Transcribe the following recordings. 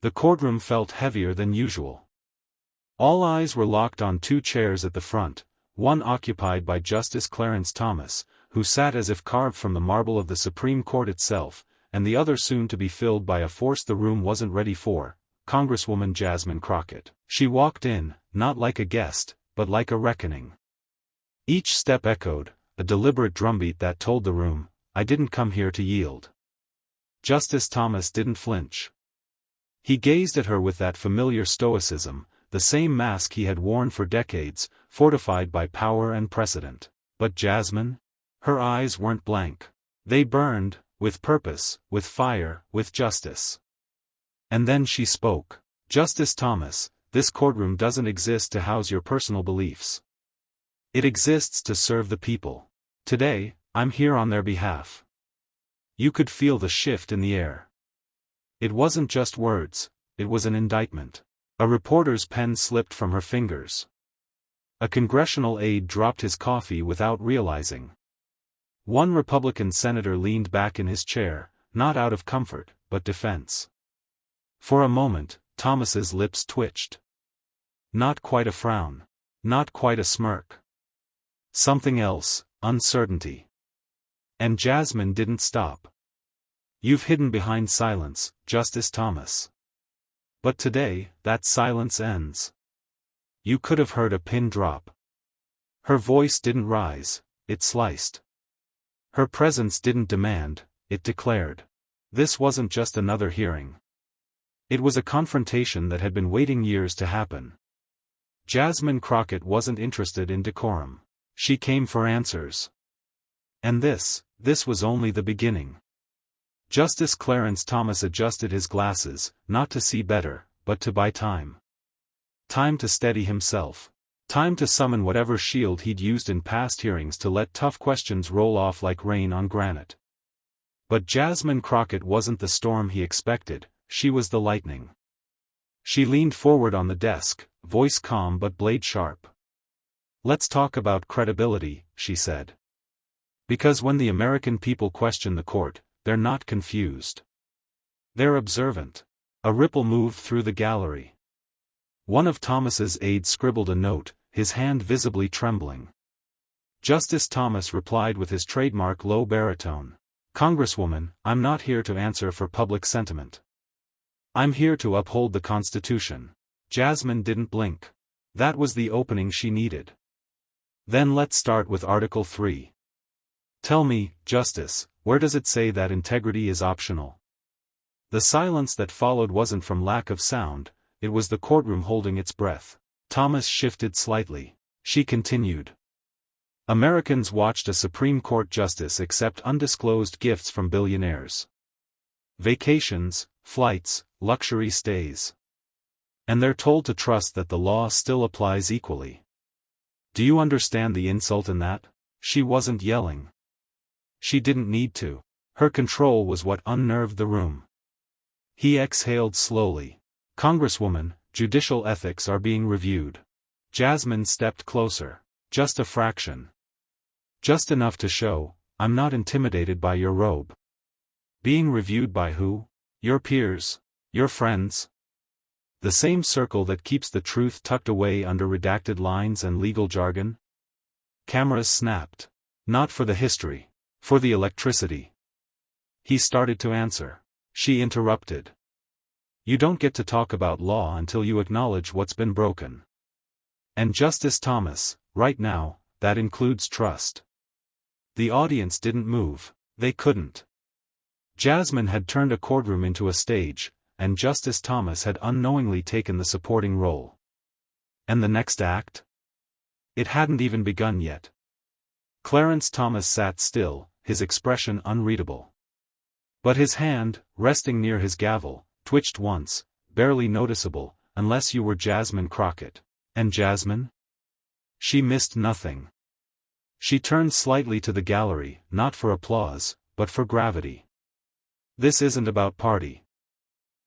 The courtroom felt heavier than usual. All eyes were locked on two chairs at the front, one occupied by Justice Clarence Thomas, who sat as if carved from the marble of the Supreme Court itself, and the other soon to be filled by a force the room wasn't ready for, Congresswoman Jasmine Crockett. She walked in, not like a guest, but like a reckoning. Each step echoed, a deliberate drumbeat that told the room, I didn't come here to yield. Justice Thomas didn't flinch. He gazed at her with that familiar stoicism, the same mask he had worn for decades, fortified by power and precedent. But Jasmine? Her eyes weren't blank. They burned, with purpose, with fire, with justice. And then she spoke. Justice Thomas, this courtroom doesn't exist to house your personal beliefs. It exists to serve the people. Today, I'm here on their behalf. You could feel the shift in the air. It wasn't just words, it was an indictment. A reporter's pen slipped from her fingers. A congressional aide dropped his coffee without realizing. One Republican senator leaned back in his chair, not out of comfort, but defense. For a moment, Thomas's lips twitched. Not quite a frown. Not quite a smirk. Something else, uncertainty. And Jasmine didn't stop. You've hidden behind silence, Justice Thomas. But today, that silence ends. You could have heard a pin drop. Her voice didn't rise, it sliced. Her presence didn't demand, it declared. This wasn't just another hearing. It was a confrontation that had been waiting years to happen. Jasmine Crockett wasn't interested in decorum. She came for answers. And this was only the beginning. Justice Clarence Thomas adjusted his glasses, not to see better, but to buy time. Time to steady himself. Time to summon whatever shield he'd used in past hearings to let tough questions roll off like rain on granite. But Jasmine Crockett wasn't the storm he expected, she was the lightning. She leaned forward on the desk, voice calm but blade sharp. Let's talk about credibility, she said. Because when the American people question the court, they're not confused. They're observant. A ripple moved through the gallery. One of Thomas's aides scribbled a note, his hand visibly trembling. Justice Thomas replied with his trademark low baritone. Congresswoman, I'm not here to answer for public sentiment. I'm here to uphold the Constitution. Jasmine didn't blink. That was the opening she needed. Then let's start with Article 3. Tell me, Justice, where does it say that integrity is optional? The silence that followed wasn't from lack of sound, it was the courtroom holding its breath. Thomas shifted slightly. She continued. Americans watched a Supreme Court justice accept undisclosed gifts from billionaires. Vacations, flights, luxury stays. And they're told to trust that the law still applies equally. Do you understand the insult in that? She wasn't yelling. She didn't need to. Her control was what unnerved the room. He exhaled slowly. Congresswoman, judicial ethics are being reviewed. Jasmine stepped closer. Just a fraction. Just enough to show, I'm not intimidated by your robe. Being reviewed by who? Your peers? Your friends? The same circle that keeps the truth tucked away under redacted lines and legal jargon? Cameras snapped. Not for the history. For the electricity. He started to answer. She interrupted. You don't get to talk about law until you acknowledge what's been broken. And Justice Thomas, right now, that includes trust. The audience didn't move, they couldn't. Jasmine had turned a courtroom into a stage, and Justice Thomas had unknowingly taken the supporting role. And the next act? It hadn't even begun yet. Clarence Thomas sat still, his expression unreadable. But his hand, resting near his gavel, twitched once, barely noticeable, unless you were Jasmine Crockett. And Jasmine? She missed nothing. She turned slightly to the gallery, not for applause, but for gravity. This isn't about party.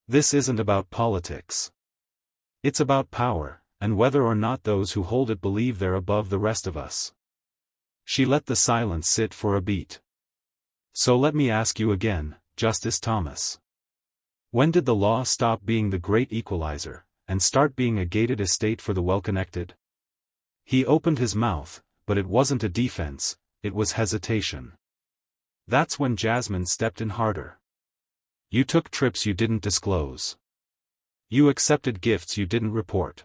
This isn't about politics. It's about power, and whether or not those who hold it believe they're above the rest of us. She let the silence sit for a beat. So let me ask you again, Justice Thomas. When did the law stop being the great equalizer, and start being a gated estate for the well-connected? He opened his mouth, but it wasn't a defense, it was hesitation. That's when Jasmine stepped in harder. You took trips you didn't disclose. You accepted gifts you didn't report.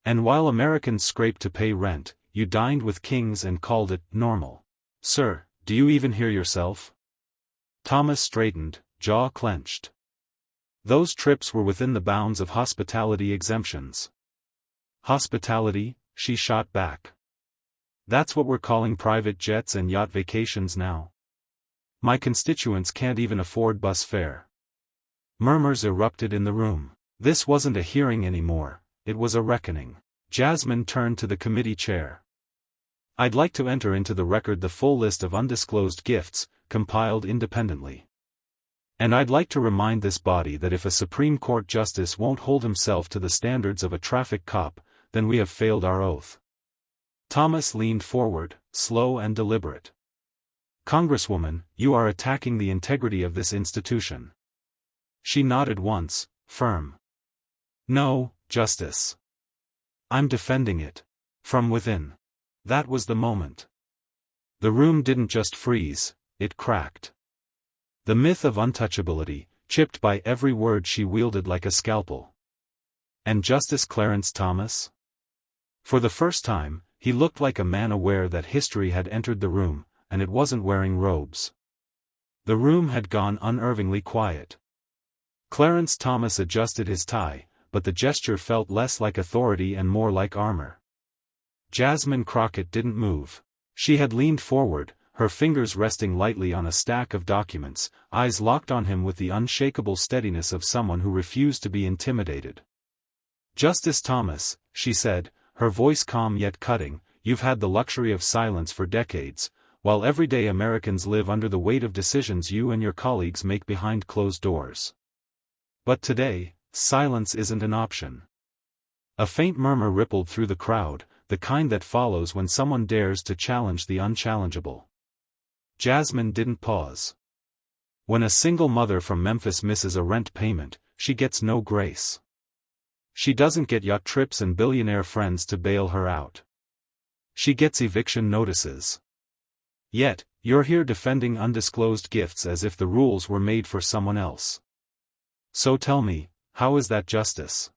And while Americans scraped to pay rent, you dined with kings and called it normal. Sir, do you even hear yourself? Thomas straightened, jaw clenched. Those trips were within the bounds of hospitality exemptions. Hospitality? She shot back. That's what we're calling private jets and yacht vacations now. My constituents can't even afford bus fare. Murmurs erupted in the room. This wasn't a hearing anymore, it was a reckoning. Jasmine turned to the committee chair. I'd like to enter into the record the full list of undisclosed gifts, compiled independently. And I'd like to remind this body that if a Supreme Court justice won't hold himself to the standards of a traffic cop, then we have failed our oath. Thomas leaned forward, slow and deliberate. Congresswoman, you are attacking the integrity of this institution. She nodded once, firm. No, Justice. I'm defending it. From within. That was the moment. The room didn't just freeze, it cracked. The myth of untouchability, chipped by every word she wielded like a scalpel. And Justice Clarence Thomas? For the first time, he looked like a man aware that history had entered the room, and it wasn't wearing robes. The room had gone unervingly quiet. Clarence Thomas adjusted his tie, but the gesture felt less like authority and more like armor. Jasmine Crockett didn't move. She had leaned forward, her fingers resting lightly on a stack of documents, eyes locked on him with the unshakable steadiness of someone who refused to be intimidated. Justice Thomas, she said, her voice calm yet cutting, you've had the luxury of silence for decades, while everyday Americans live under the weight of decisions you and your colleagues make behind closed doors. But today, silence isn't an option. A faint murmur rippled through the crowd, the kind that follows when someone dares to challenge the unchallengeable. Jasmine didn't pause. When a single mother from Memphis misses a rent payment, she gets no grace. She doesn't get yacht trips and billionaire friends to bail her out. She gets eviction notices. Yet, you're here defending undisclosed gifts as if the rules were made for someone else. So tell me, how is that justice?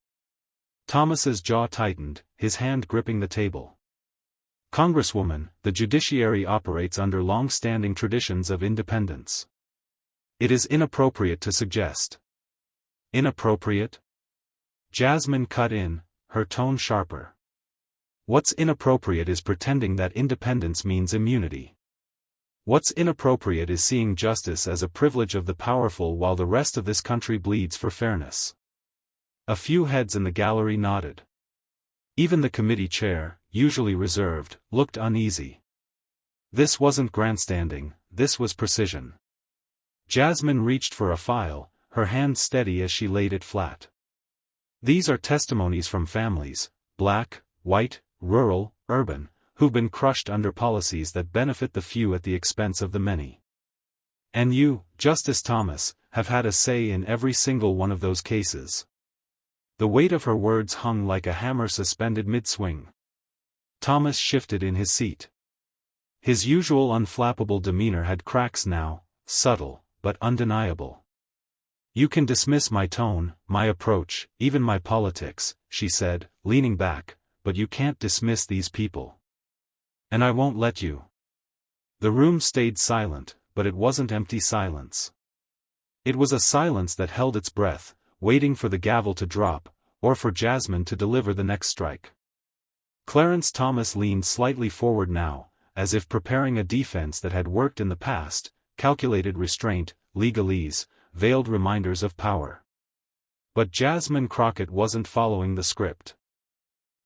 Thomas's jaw tightened, his hand gripping the table. Congresswoman, the judiciary operates under long-standing traditions of independence. It is inappropriate to suggest. Inappropriate? Jasmine cut in, her tone sharper. What's inappropriate is pretending that independence means immunity. What's inappropriate is seeing justice as a privilege of the powerful while the rest of this country bleeds for fairness. A few heads in the gallery nodded. Even the committee chair, usually reserved, looked uneasy. This wasn't grandstanding, this was precision. Jasmine reached for a file, her hand steady as she laid it flat. These are testimonies from families, black, white, rural, urban, who've been crushed under policies that benefit the few at the expense of the many. And you, Justice Thomas, have had a say in every single one of those cases. The weight of her words hung like a hammer suspended mid-swing. Thomas shifted in his seat. His usual unflappable demeanor had cracks now, subtle, but undeniable. You can dismiss my tone, my approach, even my politics, she said, leaning back, but you can't dismiss these people. And I won't let you. The room stayed silent, but it wasn't empty silence. It was a silence that held its breath, waiting for the gavel to drop, or for Jasmine to deliver the next strike. Clarence Thomas leaned slightly forward now, as if preparing a defense that had worked in the past, calculated restraint, legalese, veiled reminders of power. But Jasmine Crockett wasn't following the script.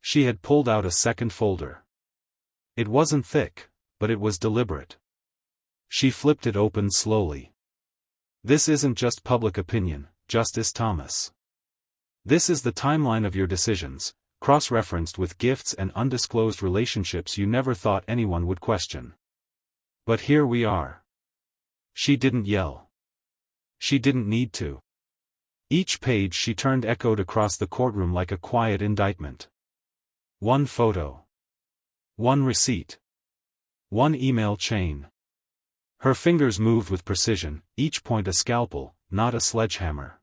She had pulled out a second folder. It wasn't thick, but it was deliberate. She flipped it open slowly. This isn't just public opinion, Justice Thomas. This is the timeline of your decisions, cross-referenced with gifts and undisclosed relationships you never thought anyone would question. But here we are. She didn't yell. She didn't need to. Each page she turned echoed across the courtroom like a quiet indictment. One photo. One receipt. One email chain. Her fingers moved with precision, each point a scalpel, not a sledgehammer.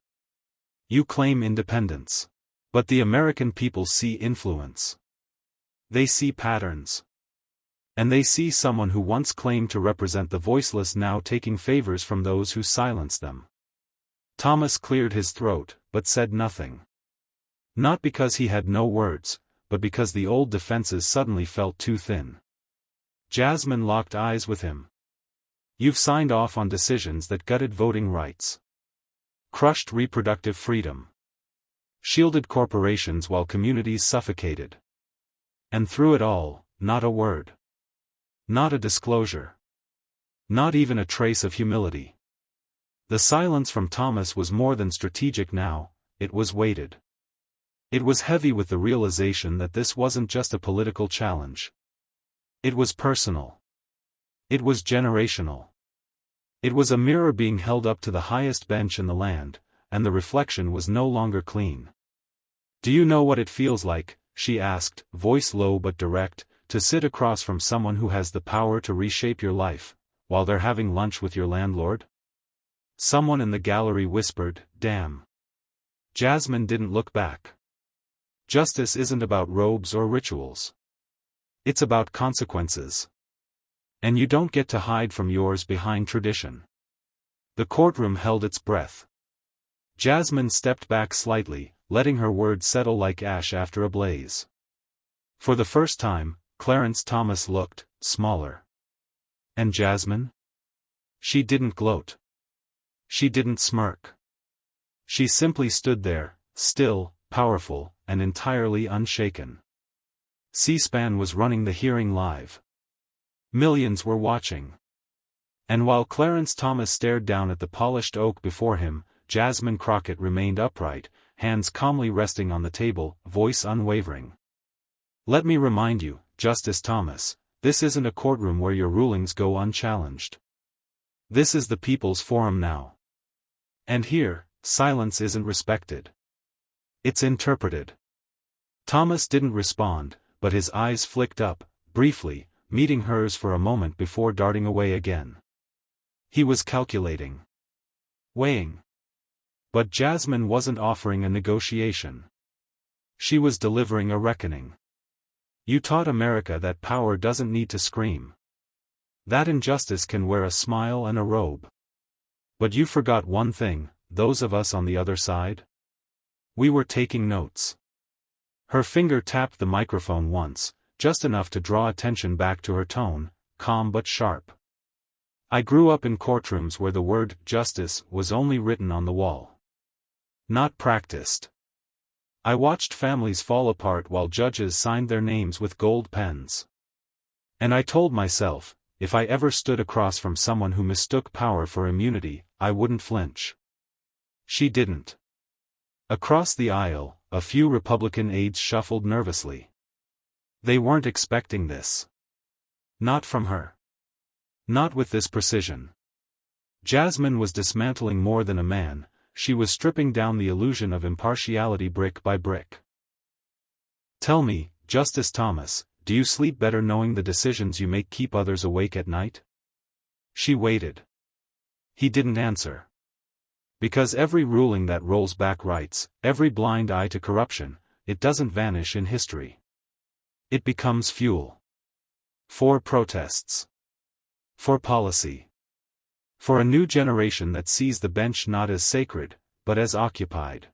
You claim independence. But the American people see influence. They see patterns. And they see someone who once claimed to represent the voiceless now taking favors from those who silenced them. Thomas cleared his throat, but said nothing. Not because he had no words, but because the old defenses suddenly felt too thin. Jasmine locked eyes with him. You've signed off on decisions that gutted voting rights. Crushed reproductive freedom. Shielded corporations while communities suffocated. And through it all, not a word. Not a disclosure. Not even a trace of humility. The silence from Thomas was more than strategic now, it was weighted. It was heavy with the realization that this wasn't just a political challenge. It was personal. It was generational. It was a mirror being held up to the highest bench in the land, and the reflection was no longer clean. Do you know what it feels like, she asked, voice low but direct, to sit across from someone who has the power to reshape your life, while they're having lunch with your landlord? Someone in the gallery whispered, damn. Jasmine didn't look back. Justice isn't about robes or rituals. It's about consequences. And you don't get to hide from yours behind tradition. The courtroom held its breath. Jasmine stepped back slightly, letting her words settle like ash after a blaze. For the first time, Clarence Thomas looked smaller. And Jasmine? She didn't gloat. She didn't smirk. She simply stood there, still, powerful, and entirely unshaken. C-SPAN was running the hearing live. Millions were watching. And while Clarence Thomas stared down at the polished oak before him, Jasmine Crockett remained upright, hands calmly resting on the table, voice unwavering. Let me remind you, Justice Thomas, this isn't a courtroom where your rulings go unchallenged. This is the people's forum now. And here, silence isn't respected. It's interpreted. Thomas didn't respond, but his eyes flicked up, briefly, meeting hers for a moment before darting away again. He was calculating. Weighing. But Jasmine wasn't offering a negotiation. She was delivering a reckoning. You taught America that power doesn't need to scream. That injustice can wear a smile and a robe. But you forgot one thing, those of us on the other side? We were taking notes. Her finger tapped the microphone once, just enough to draw attention back to her tone, calm but sharp. I grew up in courtrooms where the word justice was only written on the wall. Not practiced. I watched families fall apart while judges signed their names with gold pens. And I told myself, if I ever stood across from someone who mistook power for immunity, I wouldn't flinch. She didn't. Across the aisle, a few Republican aides shuffled nervously. They weren't expecting this. Not from her. Not with this precision. Jasmine was dismantling more than a man, she was stripping down the illusion of impartiality brick by brick. Tell me, Justice Thomas, do you sleep better knowing the decisions you make keep others awake at night? She waited. He didn't answer. Because every ruling that rolls back rights, every blind eye to corruption, it doesn't vanish in history. It becomes fuel. For protests. For policy. For a new generation that sees the bench not as sacred, but as occupied.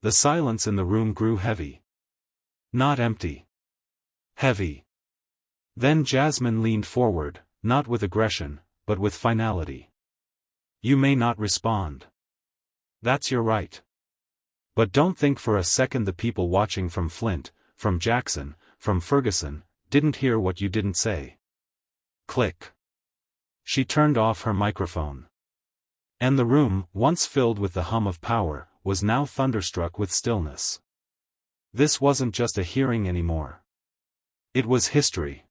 The silence in the room grew heavy. Not empty. Heavy. Then Jasmine leaned forward, not with aggression, but with finality. You may not respond. That's your right. But don't think for a second the people watching from Flint, from Jackson, from Ferguson, didn't hear what you didn't say. Click. She turned off her microphone. And the room, once filled with the hum of power, was now thunderstruck with stillness. This wasn't just a hearing anymore. It was history.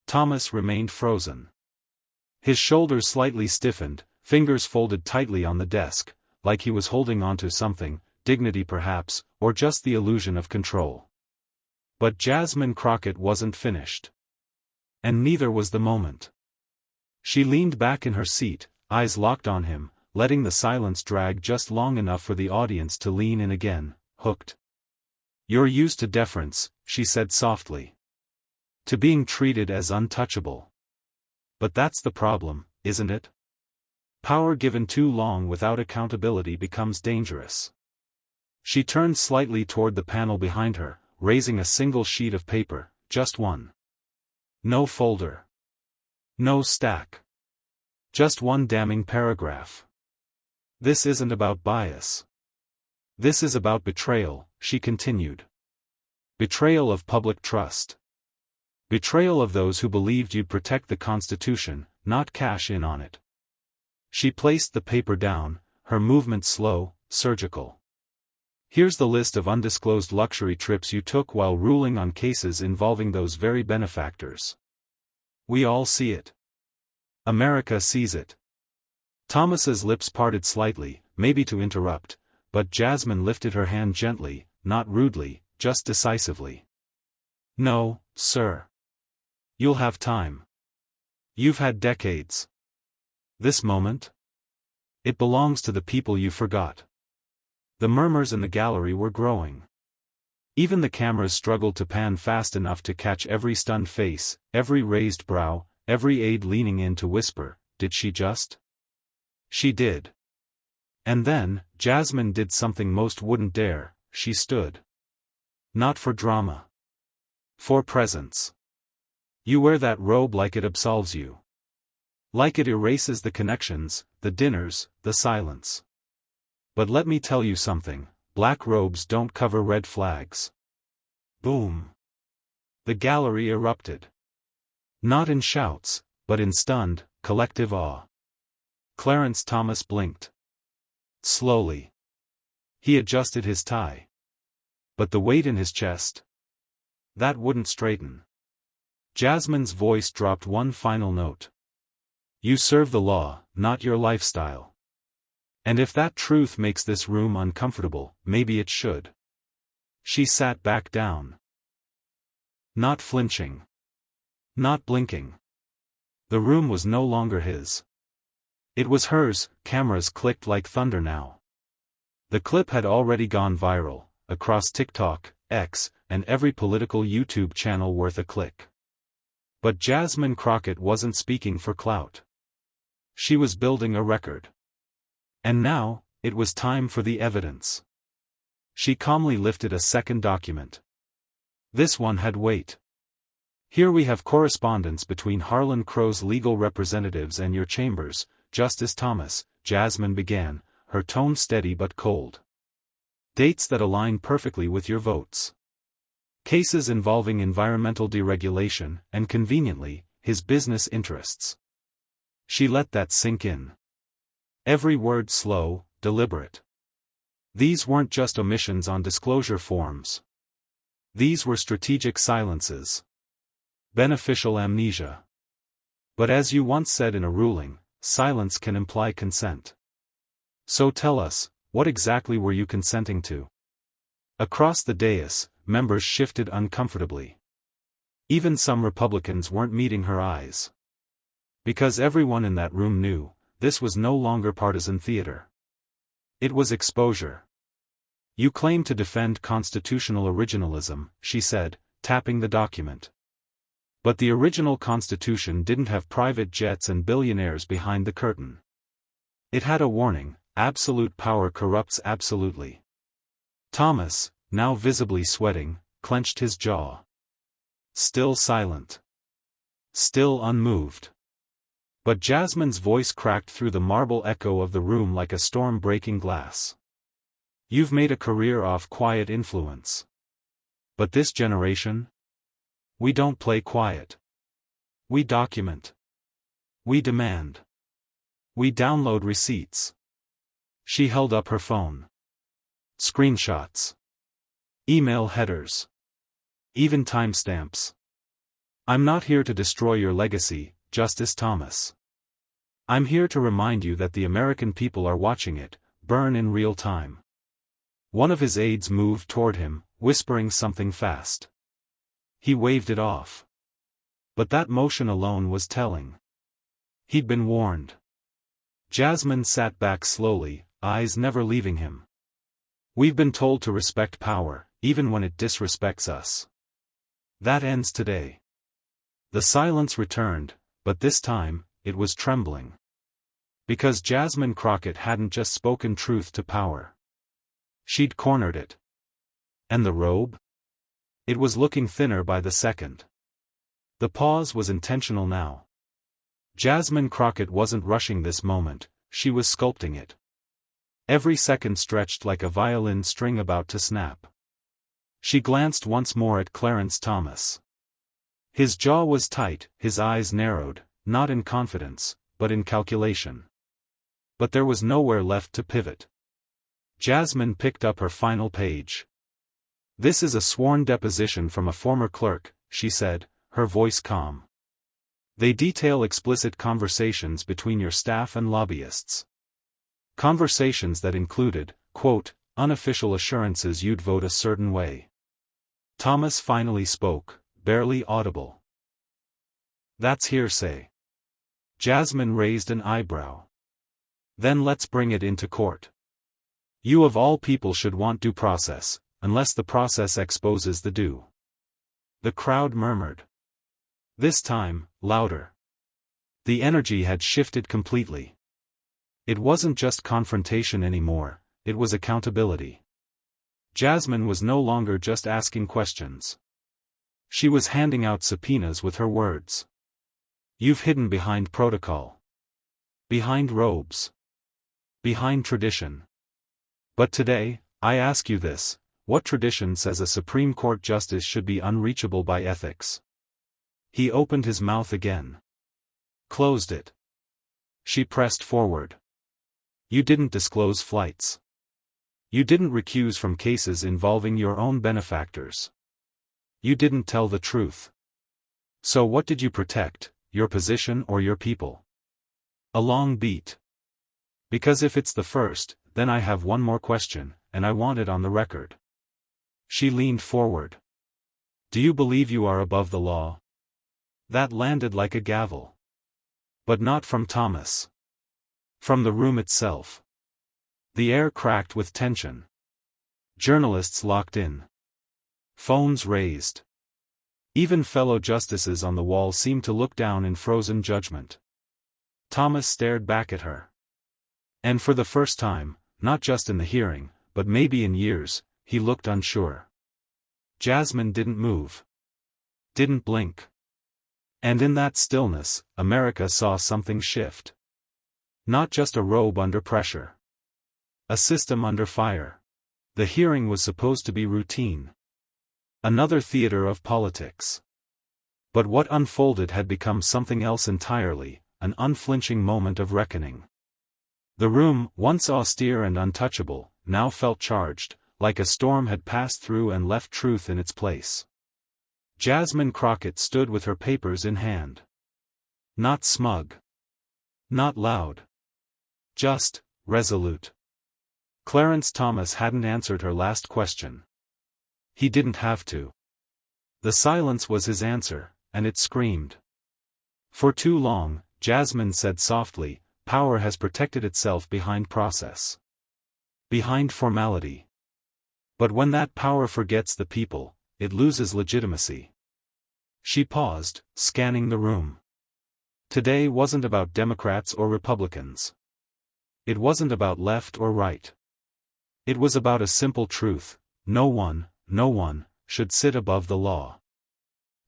Thomas remained frozen. His shoulders slightly stiffened, fingers folded tightly on the desk, like he was holding on to something, dignity perhaps, or just the illusion of control. But Jasmine Crockett wasn't finished. And neither was the moment. She leaned back in her seat, eyes locked on him, letting the silence drag just long enough for the audience to lean in again, hooked. "You're used to deference," she said softly. "To being treated as untouchable. But that's the problem, isn't it? Power given too long without accountability becomes dangerous." She turned slightly toward the panel behind her, raising a single sheet of paper, just one. No folder. No stack. Just one damning paragraph. "This isn't about bias. This is about betrayal," she continued. "Betrayal of public trust. Betrayal of those who believed you'd protect the Constitution, not cash in on it." She placed the paper down, her movement slow, surgical. "Here's the list of undisclosed luxury trips you took while ruling on cases involving those very benefactors. We all see it. America sees it." Thomas's lips parted slightly, maybe to interrupt, but Jasmine lifted her hand gently, not rudely, just decisively. "No, sir. You'll have time. You've had decades. This moment? It belongs to the people you forgot." The murmurs in the gallery were growing. Even the cameras struggled to pan fast enough to catch every stunned face, every raised brow, every aide leaning in to whisper, "Did she just?" She did. And then, Jasmine did something most wouldn't dare, she stood. Not for drama. For presence. You wear that robe like it absolves you. Like it erases the connections, the dinners, the silence. But let me tell you something, black robes don't cover red flags. Boom. The gallery erupted. Not in shouts, but in stunned, collective awe. Clarence Thomas blinked. Slowly. He adjusted his tie. But the weight in his chest? That wouldn't straighten. Jasmine's voice dropped one final note. "You serve the law, not your lifestyle. And if that truth makes this room uncomfortable, maybe it should." She sat back down. Not flinching. Not blinking. The room was no longer his. It was hers. Cameras clicked like thunder now. The clip had already gone viral, across TikTok, X, and every political YouTube channel worth a click. But Jasmine Crockett wasn't speaking for clout. She was building a record. And now, it was time for the evidence. She calmly lifted a second document. This one had weight. "Here we have correspondence between Harlan Crow's legal representatives and your chambers, Justice Thomas," Jasmine began, her tone steady but cold. "Dates that align perfectly with your votes. Cases involving environmental deregulation, and conveniently, his business interests." She let that sink in. Every word slow, deliberate. These weren't just omissions on disclosure forms. These were strategic silences. Beneficial amnesia. But as you once said in a ruling, silence can imply consent. So tell us, what exactly were you consenting to? Across the dais, members shifted uncomfortably. Even some Republicans weren't meeting her eyes. Because everyone in that room knew, this was no longer partisan theater. It was exposure. "You claim to defend constitutional originalism," she said, tapping the document. "But the original Constitution didn't have private jets and billionaires behind the curtain. It had a warning: absolute power corrupts absolutely." Thomas, now visibly sweating, clenched his jaw. Still silent. Still unmoved. But Jasmine's voice cracked through the marble echo of the room like a storm breaking glass. "You've made a career off quiet influence. But this generation? We don't play quiet. We document. We demand. We download receipts." She held up her phone. Screenshots. Email headers. Even timestamps. "I'm not here to destroy your legacy, Justice Thomas. I'm here to remind you that the American people are watching it, burn in real time. One of his aides moved toward him, whispering something fast. He waved it off. But that motion alone was telling. He'd been warned. Jasmine sat back slowly, eyes never leaving him. We've been told to respect power, even when it disrespects us. That ends today. The silence returned, but this time, it was trembling. Because Jasmine Crockett hadn't just spoken truth to power. She'd cornered it. And the robe? It was looking thinner by the second. The pause was intentional now. Jasmine Crockett wasn't rushing this moment, she was sculpting it. Every second stretched like a violin string about to snap. She glanced once more at Clarence Thomas. His jaw was tight, his eyes narrowed, not in confidence, but in calculation. But there was nowhere left to pivot. Jasmine picked up her final page. "This is a sworn deposition from a former clerk," she said, her voice calm. "They detail explicit conversations between your staff and lobbyists. Conversations that included, quote, unofficial assurances you'd vote a certain way." Thomas finally spoke, barely audible. "That's hearsay." Jasmine raised an eyebrow. "Then let's bring it into court. You of all people should want due process, unless the process exposes the due." The crowd murmured. This time, louder. The energy had shifted completely. It wasn't just confrontation anymore, it was accountability. Jasmine was no longer just asking questions. She was handing out subpoenas with her words. "You've hidden behind protocol. Behind robes. Behind tradition. But today, I ask you this, what tradition says a Supreme Court justice should be unreachable by ethics?" He opened his mouth again. Closed it. She pressed forward. "You didn't disclose flights. You didn't recuse from cases involving your own benefactors. You didn't tell the truth. So what did you protect, your position or your people?" A long beat. "Because if it's the first, then I have one more question, and I want it on the record." She leaned forward. "Do you believe you are above the law?" That landed like a gavel. But not from Thomas. From the room itself. The air cracked with tension. Journalists locked in. Phones raised. Even fellow justices on the wall seemed to look down in frozen judgment. Thomas stared back at her. And for the first time, not just in the hearing, but maybe in years, he looked unsure. Jasmine didn't move. Didn't blink. And in that stillness, America saw something shift. Not just a robe under pressure. A system under fire. The hearing was supposed to be routine. Another theater of politics. But what unfolded had become something else entirely, an unflinching moment of reckoning. The room, once austere and untouchable, now felt charged, like a storm had passed through and left truth in its place. Jasmine Crockett stood with her papers in hand. Not smug. Not loud. Just, resolute. Clarence Thomas hadn't answered her last question. He didn't have to. The silence was his answer, and it screamed. "For too long," Jasmine said softly, "power has protected itself behind process. Behind formality. But when that power forgets the people, it loses legitimacy." She paused, scanning the room. Today wasn't about Democrats or Republicans. It wasn't about left or right. It was about a simple truth: no one, should sit above the law.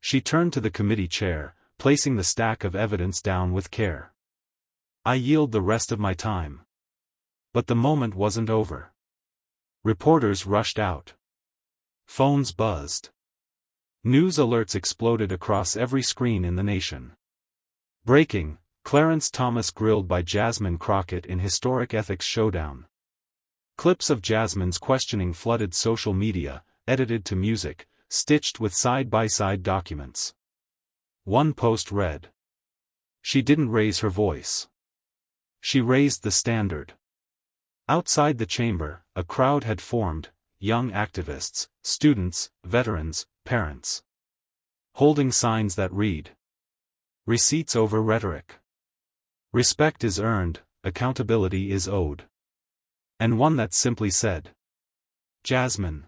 She turned to the committee chair, placing the stack of evidence down with care. "I yield the rest of my time." But the moment wasn't over. Reporters rushed out. Phones buzzed. News alerts exploded across every screen in the nation. Breaking: Clarence Thomas grilled by Jasmine Crockett in historic ethics showdown. Clips of Jasmine's questioning flooded social media, edited to music, stitched with side-by-side documents. One post read. "She didn't raise her voice. She raised the standard." Outside the chamber, a crowd had formed, young activists, students, veterans, parents. Holding signs that read, "Receipts over rhetoric. Respect is earned, accountability is owed." And one that simply said, "Jasmine."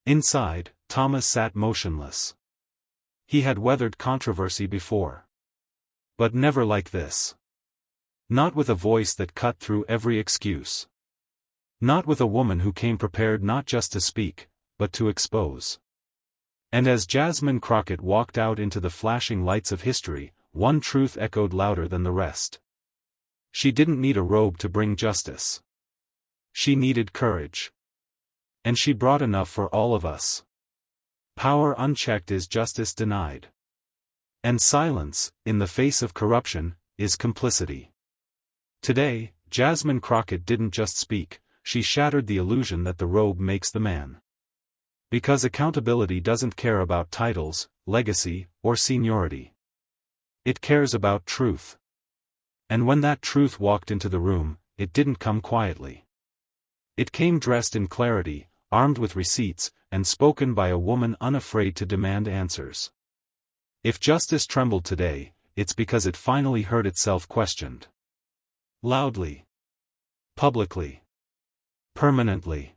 Inside, Thomas sat motionless. He had weathered controversy before. But never like this. Not with a voice that cut through every excuse. Not with a woman who came prepared not just to speak, but to expose. And as Jasmine Crockett walked out into the flashing lights of history, one truth echoed louder than the rest. She didn't need a robe to bring justice. She needed courage. And she brought enough for all of us. Power unchecked is justice denied. And silence, in the face of corruption, is complicity. Today, Jasmine Crockett didn't just speak, she shattered the illusion that the robe makes the man. Because accountability doesn't care about titles, legacy, or seniority. It cares about truth. And when that truth walked into the room, it didn't come quietly. It came dressed in clarity, armed with receipts, and spoken by a woman unafraid to demand answers. If justice trembled today, it's because it finally heard itself questioned. Loudly. Publicly. Permanently.